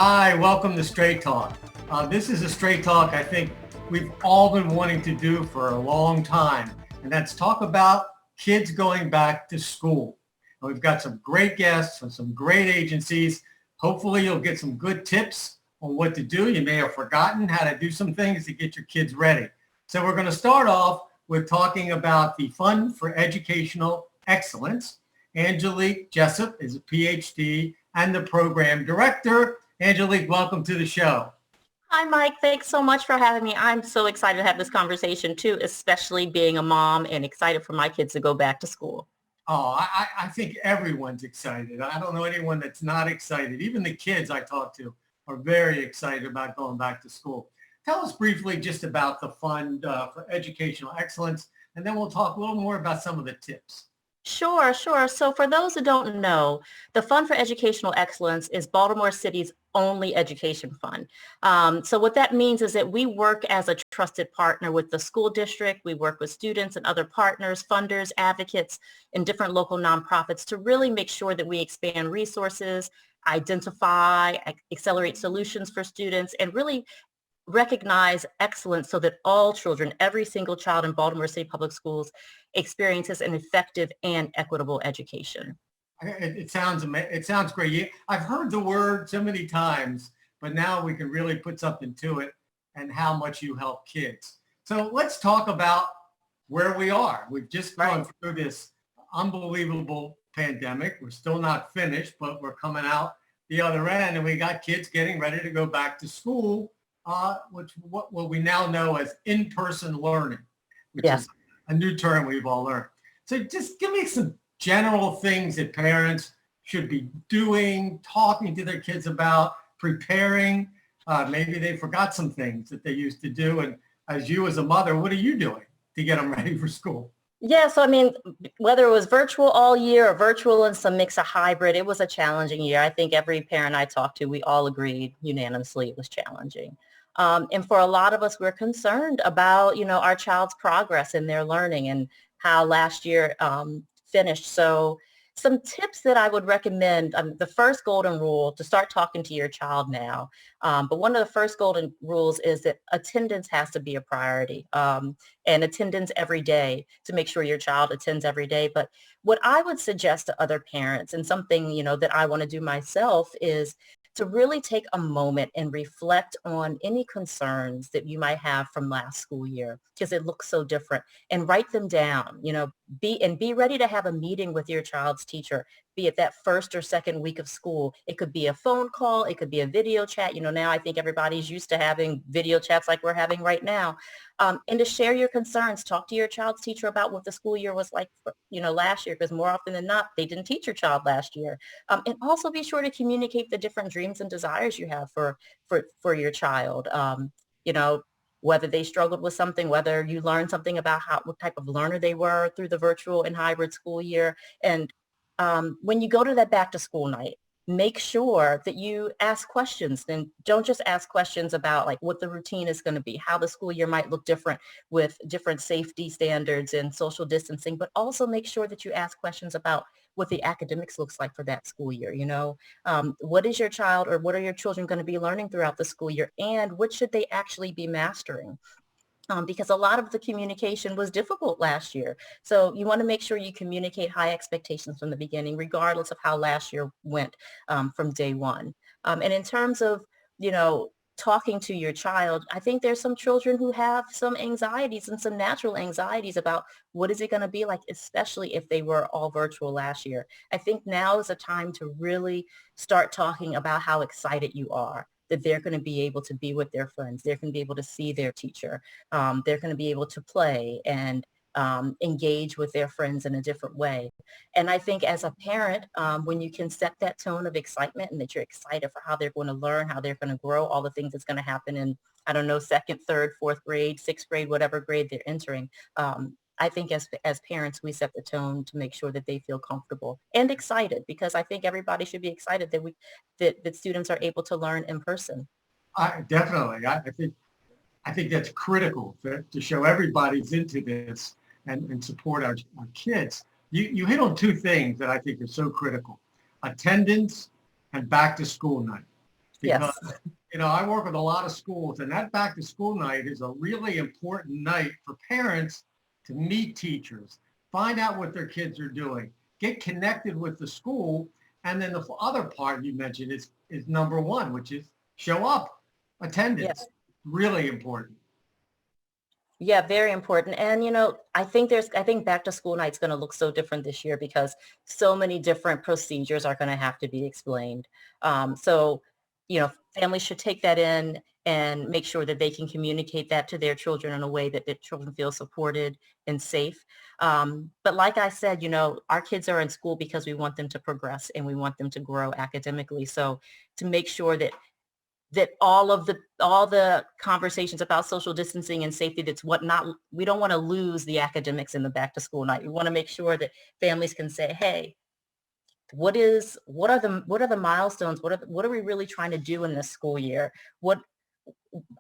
Hi, welcome to Straight Talk. This is a Straight Talk I think we've all been wanting to do for a long time, and that's talk about kids going back to school. And we've got some great guests from some great agencies. Hopefully you'll get some good tips on what to do. You may have forgotten how to do some things to get your kids ready. So we're going to start off with talking about the Fund for Educational Excellence. Angelique Jessup is a Ph.D. and the program director. Angelique, welcome to the show. Hi, Mike. Thanks so much for having me. I'm so excited to have this conversation too, especially being a mom and excited for my kids to go back to school. Oh, I think everyone's excited. I don't know anyone that's not excited. Even the kids I talk to are very excited about going back to school. Tell us briefly just about the Fund for Educational Excellence, and then we'll talk a little more about some of the tips. Sure. So for those who don't know, the Fund for Educational Excellence is Baltimore City's only education fund. So what that means is that we work as a trusted partner with the school district. We work with students and other partners, funders, advocates, and different local nonprofits to really make sure that we expand resources, identify, accelerate solutions for students, and really recognize excellence so that all children, every single child in Baltimore City Public Schools experiences an effective and equitable education. It sounds great. I've heard the word so many times, but now we can really put something to it and how much you help kids. So let's talk about where we are. We've just gone through this unbelievable pandemic. We're still not finished, but we're coming out the other end, and we got kids getting ready to go back to school. What we now know as in-person learning, which is a new term we've all learned. So just give me some general things that parents should be doing, talking to their kids about, preparing. Maybe they forgot some things that they used to do. And as you as a mother, what are you doing to get them ready for school? Yeah, so I mean, whether it was virtual all year or virtual and some mix of hybrid, it was a challenging year. I think every parent I talked to, we all agreed unanimously it was challenging. And for a lot of us, we're concerned about, our child's progress in their learning and how last year finished. So some tips that I would recommend, the first golden rule to start talking to your child now. But one of the first golden rules is that attendance has to be a priority and attendance every day to make sure your child attends every day. But what I would suggest to other parents and something, that I want to do myself is to really take a moment and reflect on any concerns that you might have from last school year, because it looks so different, and write them down, be ready to have a meeting with your child's teacher, be it that first or second week of school. It could be a phone call. It could be a video chat. Now I think everybody's used to having video chats like we're having right now. And to share your concerns, talk to your child's teacher about what the school year was like, last year, because more often than not, they didn't teach your child last year. And also be sure to communicate the different dreams and desires you have for your child. Whether they struggled with something, whether you learned something about what type of learner they were through the virtual and hybrid school year. And when you go to that back to school night, make sure that you ask questions, and don't just ask questions about like what the routine is going to be, how the school year might look different with different safety standards and social distancing, but also make sure that you ask questions about what the academics looks like for that school year. What is your child or what are your children going to be learning throughout the school year, and what should they actually be mastering? Because a lot of the communication was difficult last year. So you want to make sure you communicate high expectations from the beginning, regardless of how last year went from day one. And in terms of, talking to your child, I think there's some children who have some anxieties and some natural anxieties about what is it going to be like, especially if they were all virtual last year. I think now is a time to really start talking about how excited you are that they're going to be able to be with their friends. They're going to be able to see their teacher. They're going to be able to play and engage with their friends in a different way. And I think as a parent, when you can set that tone of excitement and that you're excited for how they're going to learn, how they're going to grow, all the things that's going to happen in, I don't know, second, third, fourth grade, sixth grade, whatever grade they're entering. I think as parents, we set the tone to make sure that they feel comfortable and excited, because I think everybody should be excited that students are able to learn in person. Definitely. I think that's critical to show everybody's into this and support our kids. You hit on two things that I think are so critical: attendance and back to school night. because, Yes. I work with a lot of schools, and that back to school night is a really important night for parents to meet teachers, find out what their kids are doing, get connected with the school. And then the other part you mentioned is number one, which is show up. Yes. Attendance, really important. Yeah, very important. And, I think back to school night's going to look so different this year because so many different procedures are going to have to be explained. So, families should take that in and make sure that they can communicate that to their children in a way that their children feel supported and safe. But like I said, our kids are in school because we want them to progress and we want them to grow academically. So to make sure that all the conversations about social distancing and safety, we don't want to lose the academics in the back to school night. We want to make sure that families can say, hey, what are the milestones? What are we really trying to do in this school year? What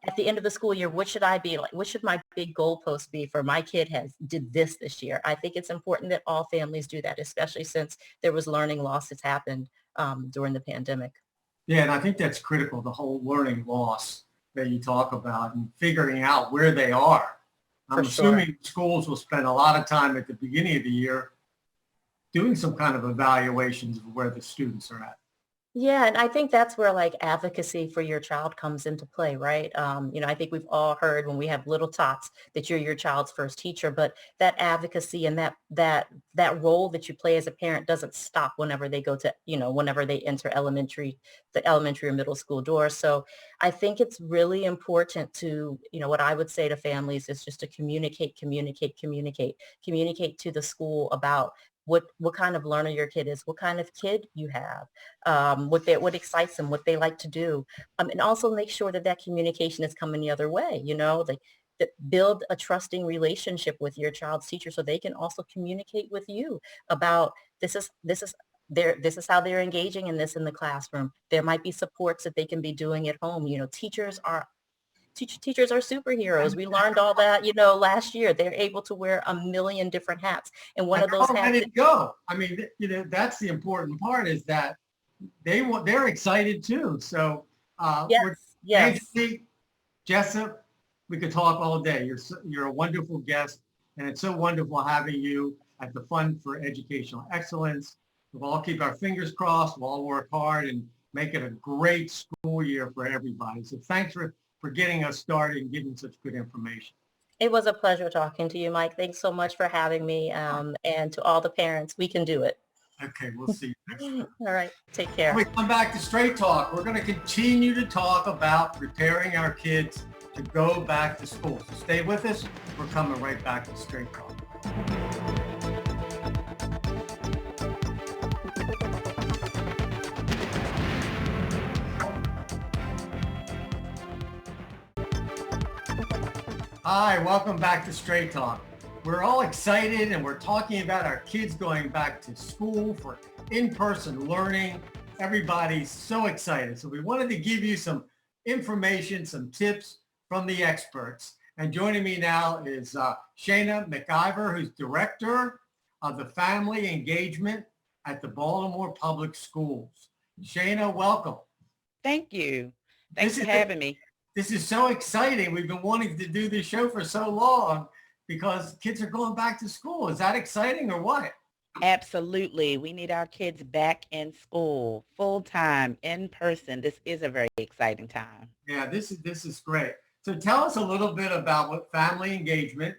at the end of the school year, what should I be like? What should my big goalpost be for my kid did this year? I think it's important that all families do that, especially since there was learning loss that's happened during the pandemic. Yeah, and I think that's critical, the whole learning loss that you talk about and figuring out where they are. For I'm sure. assuming schools will spend a lot of time at the beginning of the year doing some kind of evaluations of where the students are at. Yeah, and I think that's where like advocacy for your child comes into play, right? I think we've all heard when we have little tots that you're your child's first teacher, but that advocacy and that role that you play as a parent doesn't stop whenever they go to, whenever they enter the elementary or middle school doors. So I think it's really important to, what I would say to families is just to communicate to the school about what kind of learner your kid is, what kind of kid you have, what excites them, what they like to do, and also make sure that communication is coming the other way. That build a trusting relationship with your child's teacher so they can also communicate with you about this is how they're engaging in this in the classroom. There might be supports that they can be doing at home. Teachers are superheroes. We learned all that, last year. They're able to wear a million different hats. And one of those How hats. let it go. I mean, that's the important part is that they're excited too. So Yes. Angelique, Jessup, we could talk all day. You're a wonderful guest, and it's so wonderful having you at the Fund for Educational Excellence. We'll all keep our fingers crossed. We'll all work hard and make it a great school year for everybody. So thanks for getting us started and giving such good information. It was a pleasure talking to you, Mike. Thanks so much for having me. And to all the parents, we can do it. Okay, we'll see you next time. All right. Take care. When we come back to Straight Talk, we're going to continue to talk about preparing our kids to go back to school. So stay with us. We're coming right back to Straight Talk. Hi, welcome back to Straight Talk. We're all excited and we're talking about our kids going back to school for in-person learning. Everybody's so excited. So we wanted to give you some information, some tips from the experts. And joining me now is Shana McIver, who's Director of the Family Engagement at the Baltimore Public Schools. Shana, welcome. Thank you. Thanks for having me. This is so exciting. We've been wanting to do this show for so long because kids are going back to school. Is that exciting or what? Absolutely. We need our kids back in school, full time, in person. This is a very exciting time. Yeah, this is great. So tell us a little bit about what family engagement,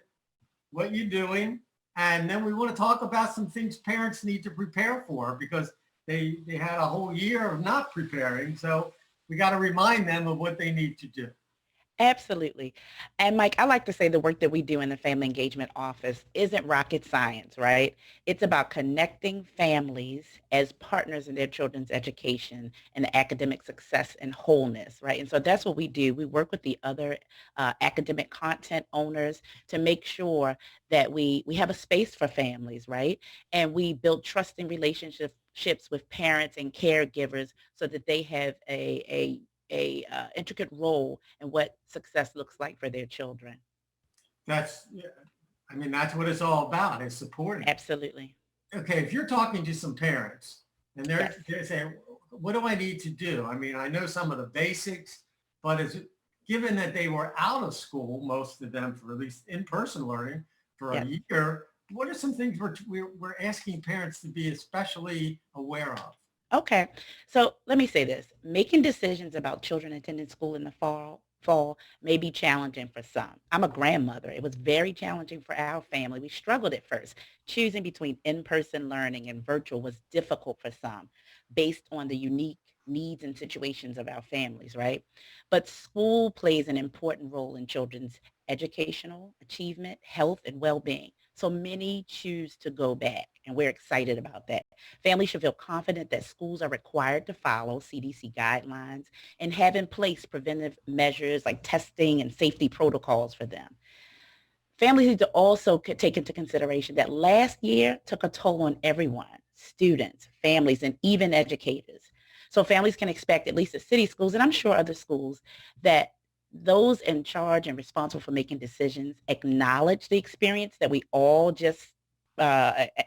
what you're doing, and then we want to talk about some things parents need to prepare for because they had a whole year of not preparing. So we got to remind them of what they need to do. Absolutely. And Mike, I like to say the work that we do in the Family Engagement Office isn't rocket science, right? It's about connecting families as partners in their children's education and academic success and wholeness, right? And so that's what we do. We work with the other academic content owners to make sure that we have a space for families, right? And we build trusting relationships with parents and caregivers so that they have a intricate role in what success looks like for their children. That's what it's all about, is supporting. Absolutely. Okay, if you're talking to some parents and they're saying, what do I need to do? I mean, I know some of the basics, but given that they were out of school, most of them, for at least in-person learning for a Yes. year, what are some things we're asking parents to be especially aware of? Okay. So let me say this. Making decisions about children attending school in the fall may be challenging for some. I'm a grandmother. It was very challenging for our family. We struggled at first. Choosing between in-person learning and virtual was difficult for some based on the unique needs and situations of our families, right? But school plays an important role in children's educational achievement, health, and well-being. So many choose to go back, and we're excited about that. Families should feel confident that schools are required to follow CDC guidelines and have in place preventive measures like testing and safety protocols for them. Families need to also take into consideration that last year took a toll on everyone, students, families, and even educators. So families can expect, at least at city schools, and I'm sure other schools, that those in charge and responsible for making decisions acknowledge the experience that we all just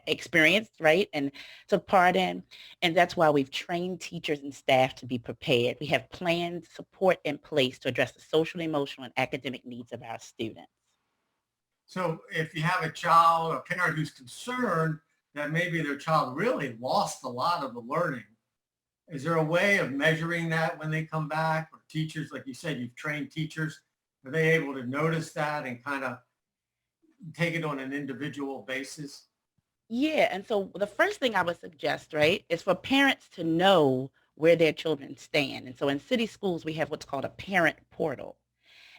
experienced, right, and took part in. And that's why we've trained teachers and staff to be prepared. We have planned support in place to address the social, emotional, and academic needs of our students. So if you have a child, a parent who's concerned that maybe their child really lost a lot of the learning, is there a way of measuring that when they come back? Or teachers, like you said, you've trained teachers, are they able to notice that and kind of take it on an individual basis? Yeah, and so the first thing I would suggest, right, is for parents to know where their children stand. And so in city schools, we have what's called a parent portal.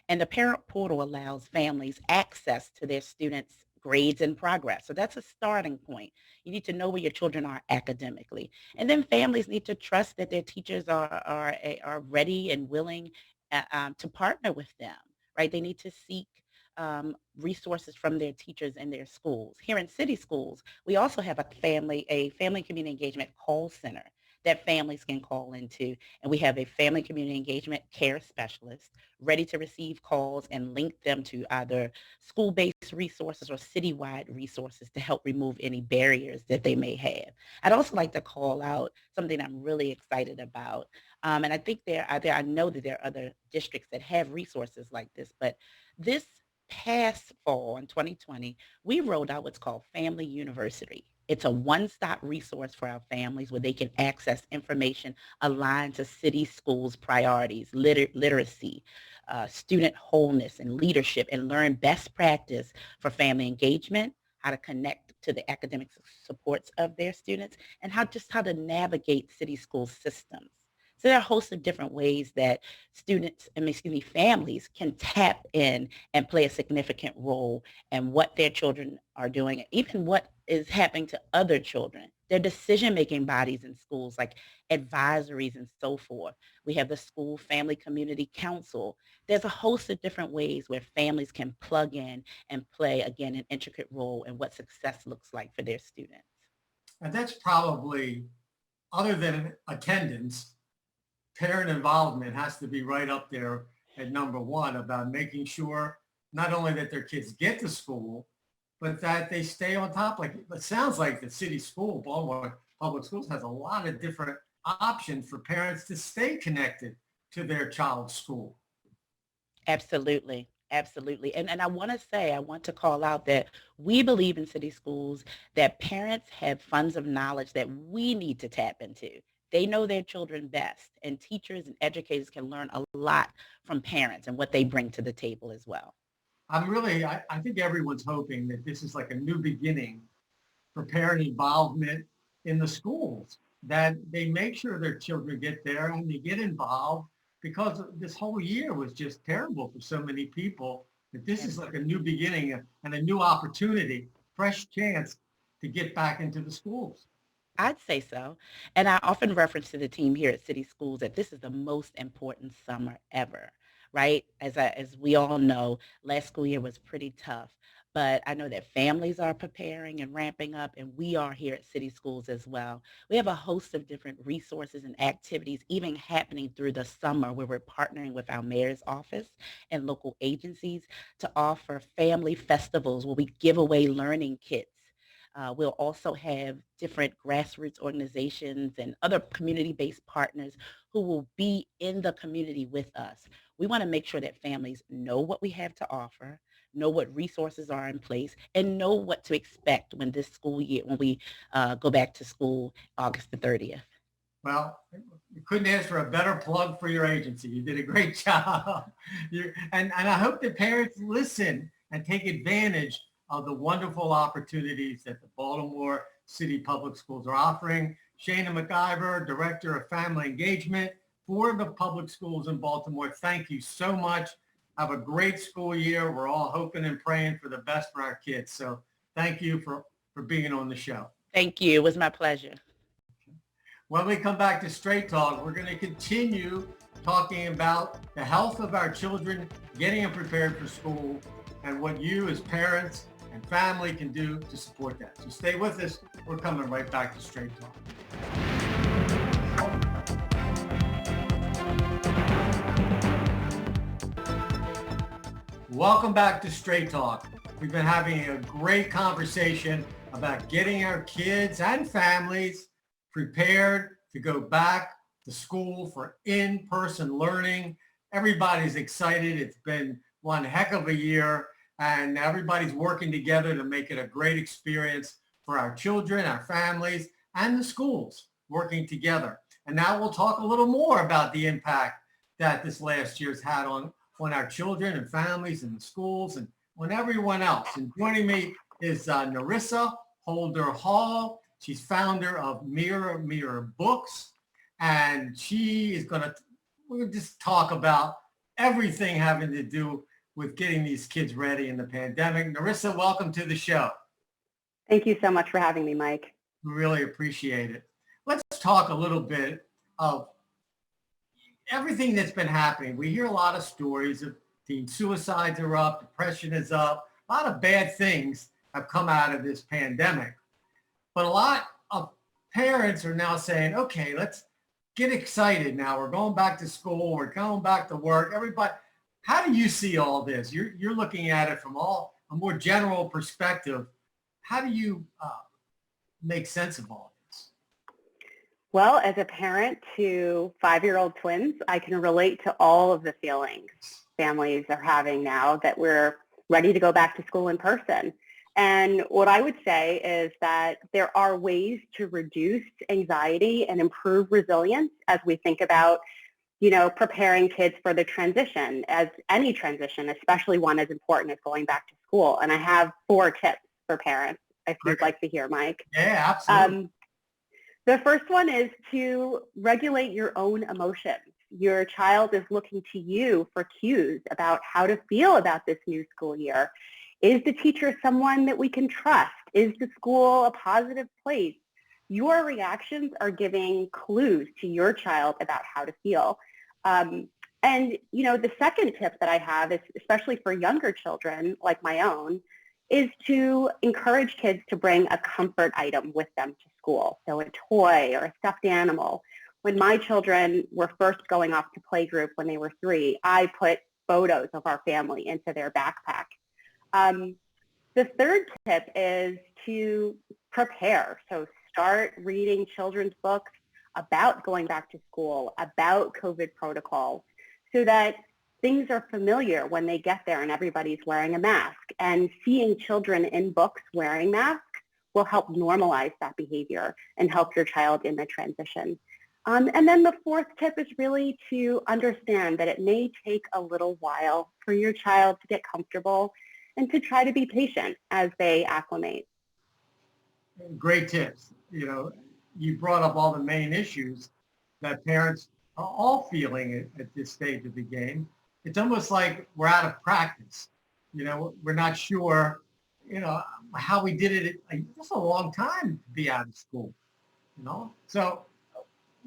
And the parent portal allows families access to their students' grades and progress. So that's a starting point. You need to know where your children are academically. And then families need to trust that their teachers are ready and willing to partner with them, right? They need to seek resources from their teachers in their schools. Here in city schools, we also have a family community engagement call center that families can call into. And we have a family community engagement care specialist ready to receive calls and link them to either school-based resources or citywide resources to help remove any barriers that they may have. I'd also like to call out something I'm really excited about. And I think I know that there are other districts that have resources like this, but this past fall in 2020, we rolled out what's called Family University. It's a one-stop resource for our families where they can access information aligned to city schools priorities, literacy, student wholeness and leadership, and learn best practice for family engagement, how to connect to the academic supports of their students, and how to navigate city school systems. So there are a host of different ways that families can tap in and play a significant role in what their children are doing, even what is happening to other children. Their decision-making bodies in schools like advisories and so forth. We have the school family community council. There's a host of different ways where families can plug in and play, again, an intricate role in what success looks like for their students. And that's probably, other than attendance, parent involvement has to be right up there at number one about making sure not only that their kids get to school, but that they stay on top. Like it sounds like the city school, Baltimore Public Schools, has a lot of different options for parents to stay connected to their child's school. Absolutely. Absolutely. And I want to call out that we believe in city schools that parents have funds of knowledge that we need to tap into. They know their children best, and teachers and educators can learn a lot from parents and what they bring to the table as well. I think everyone's hoping that this is like a new beginning for parent involvement in the schools, that they make sure their children get there and they get involved, because this whole year was just terrible for so many people, that this is like a new beginning and a new opportunity, fresh chance to get back into the schools. I'd say so. And I often reference to the team here at City Schools that this is the most important summer ever, right? As we all know, last school year was pretty tough, but I know that families are preparing and ramping up, and we are here at City Schools as well. We have a host of different resources and activities even happening through the summer where we're partnering with our mayor's office and local agencies to offer family festivals where we give away learning kits We'll also have different grassroots organizations and other community-based partners who will be in the community with us. We want to make sure that families know what we have to offer, know what resources are in place, and know what to expect when this school year, when we go back to school August the 30th. Well, you couldn't ask for a better plug for your agency. You did a great job. And I hope that parents listen and take advantage of the wonderful opportunities that the Baltimore City Public Schools are offering. Shana McIver, Director of Family Engagement for the public schools in Baltimore, thank you so much. Have a great school year. We're all hoping and praying for the best for our kids. So thank you for being on the show. Thank you. It was my pleasure. When we come back to Straight Talk, we're going to continue talking about the health of our children, getting them prepared for school, and what you as parents and family can do to support that. So stay with us. We're coming right back to Straight Talk. Welcome back to Straight Talk. We've been having a great conversation about getting our kids and families prepared to go back to school for in-person learning. Everybody's excited. It's been one heck of a year, and everybody's working together to make it a great experience for our children, our families, and the schools working together. And now we'll talk a little more about the impact that this last year's had on our children and families and the schools and on everyone else. And joining me is Nerissa Holder Hall. She's founder of Mirror Books, and she is we'll just talk about everything having to do with getting these kids ready in the pandemic. Nerissa, welcome to the show. Thank you so much for having me, Mike. We really appreciate it. Let's talk a little bit of everything that's been happening. We hear a lot of stories of teen suicides are up, depression is up, a lot of bad things have come out of this pandemic. But a lot of parents are now saying, okay, let's get excited now. We're going back to school. We're going back to work. Everybody, how do you see all this? You're looking at it from a more general perspective. How do you make sense of all this? Well, as a parent to 5-year-old twins, I can relate to all of the feelings families are having now that we're ready to go back to school in person. And what I would say is that there are ways to reduce anxiety and improve resilience as we think about, preparing kids for the transition, as any transition, especially one as important as going back to school. And I have 4 tips for parents, if you'd like to hear, Mike. Yeah, absolutely. The first one is to regulate your own emotions. Your child is looking to you for cues about how to feel about this new school year. Is the teacher someone that we can trust? Is the school a positive place? Your reactions are giving clues to your child about how to feel. And the second tip that I have is, especially for younger children like my own, is to encourage kids to bring a comfort item with them to school. So a toy or a stuffed animal. When my children were first going off to playgroup when they were 3, I put photos of our family into their backpack. The third tip is to prepare. So start reading children's books about going back to school, about COVID protocols, so that things are familiar when they get there and everybody's wearing a mask. And seeing children in books wearing masks will help normalize that behavior and help your child in the transition. And then the fourth tip is really to understand that it may take a little while for your child to get comfortable and to try to be patient as they acclimate. Great tips. You brought up all the main issues that parents are all feeling at this stage of the game. It's almost like we're out of practice. We're not sure, how we did it. It's a long time to be out of school, So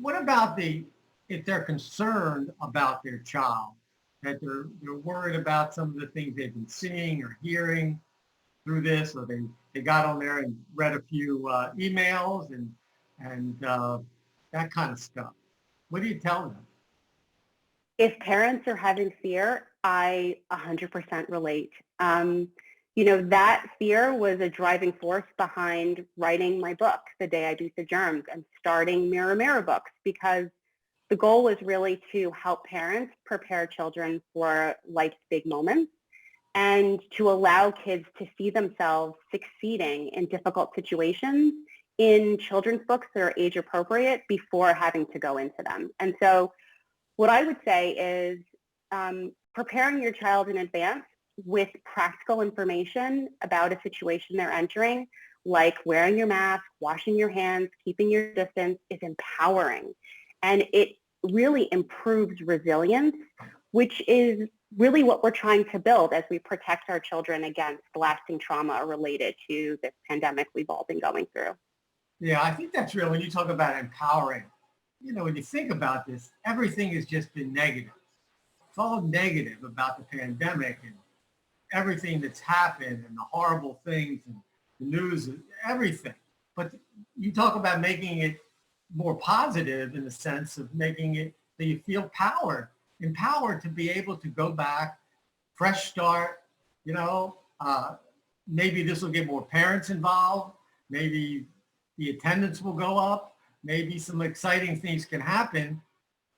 what about if they're concerned about their child, that they're worried about some of the things they've been seeing or hearing through this, or they got on there and read a few emails and that kind of stuff. What do you tell them? If parents are having fear, I 100% relate. that fear was a driving force behind writing my book, The Day I Beat the Germs, and starting Mirror Mirror Books, because the goal was really to help parents prepare children for life's big moments and to allow kids to see themselves succeeding in difficult situations in children's books that are age appropriate before having to go into them. And so what I would say is preparing your child in advance with practical information about a situation they're entering, like wearing your mask, washing your hands, keeping your distance, is empowering. And it really improves resilience, which is really what we're trying to build as we protect our children against lasting trauma related to this pandemic we've all been going through. Yeah, I think that's real. When you talk about empowering, when you think about this, everything has just been negative. It's all negative about the pandemic and everything that's happened and the horrible things and the news and everything. But you talk about making it more positive in the sense of making it that you feel empowered to be able to go back, fresh start, maybe this will get more parents involved. Maybe the attendance will go up. Maybe some exciting things can happen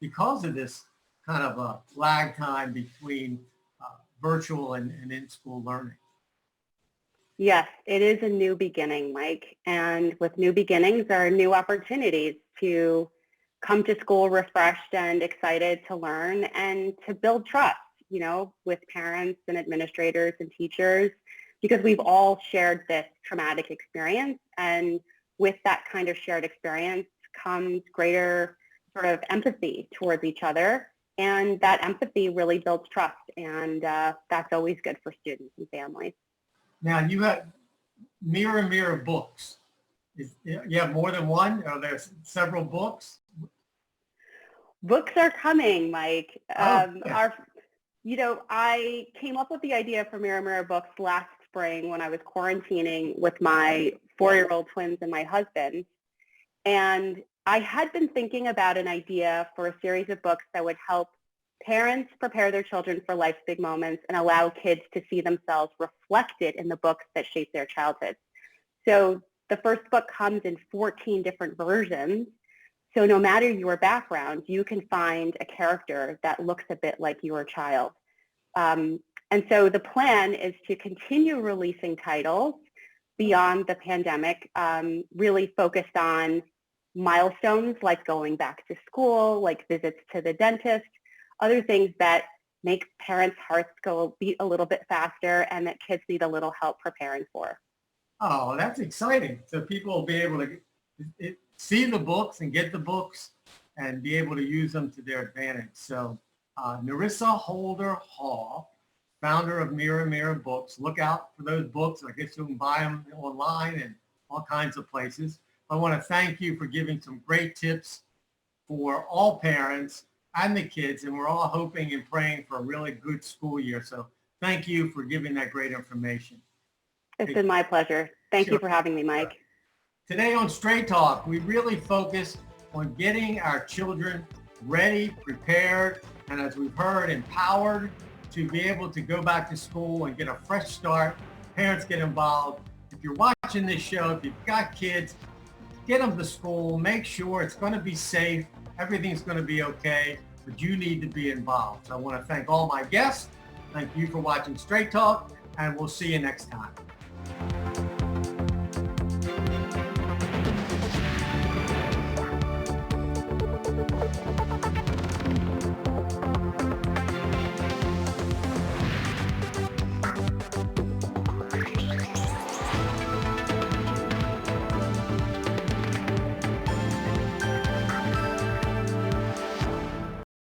because of this kind of a lag time between virtual and in-school learning. Yes, it is a new beginning, Mike. And with new beginnings are new opportunities to come to school refreshed and excited to learn and to build trust, with parents and administrators and teachers, because we've all shared this traumatic experience. And with that kind of shared experience comes greater sort of empathy towards each other. And that empathy really builds trust. And that's always good for students and families. Now, you have Mirror Mirror Books. You have more than one? Are there several books? Books are coming, Mike. Yeah. I came up with the idea for Mirror Mirror Books last spring when I was quarantining with my 4-year-old twins and my husband. And I had been thinking about an idea for a series of books that would help parents prepare their children for life's big moments and allow kids to see themselves reflected in the books that shape their childhood. So the first book comes in 14 different versions. So no matter your background, you can find a character that looks a bit like your child. And so the plan is to continue releasing titles beyond the pandemic, really focused on milestones like going back to school, like visits to the dentist, other things that make parents' hearts go beat a little bit faster and that kids need a little help preparing for. Oh, that's exciting. So people will be able to see the books and get the books and be able to use them to their advantage. So Nerissa Holder Hall, founder of Mirror Mirror Books. Look out for those books. I guess you can buy them online and all kinds of places. I want to thank you for giving some great tips for all parents and the kids, and we're all hoping and praying for a really good school year. So thank you for giving that great information. It's been my pleasure. Thank you for having me, Mike. Today on Straight Talk, we really focus on getting our children ready, prepared, and as we've heard, empowered to be able to go back to school and get a fresh start. Parents get involved. If you're watching this show, if you've got kids, get them to school. Make sure it's going to be safe. Everything's going to be okay, but you need to be involved. So I want to thank all my guests. Thank you for watching Straight Talk, and we'll see you next time.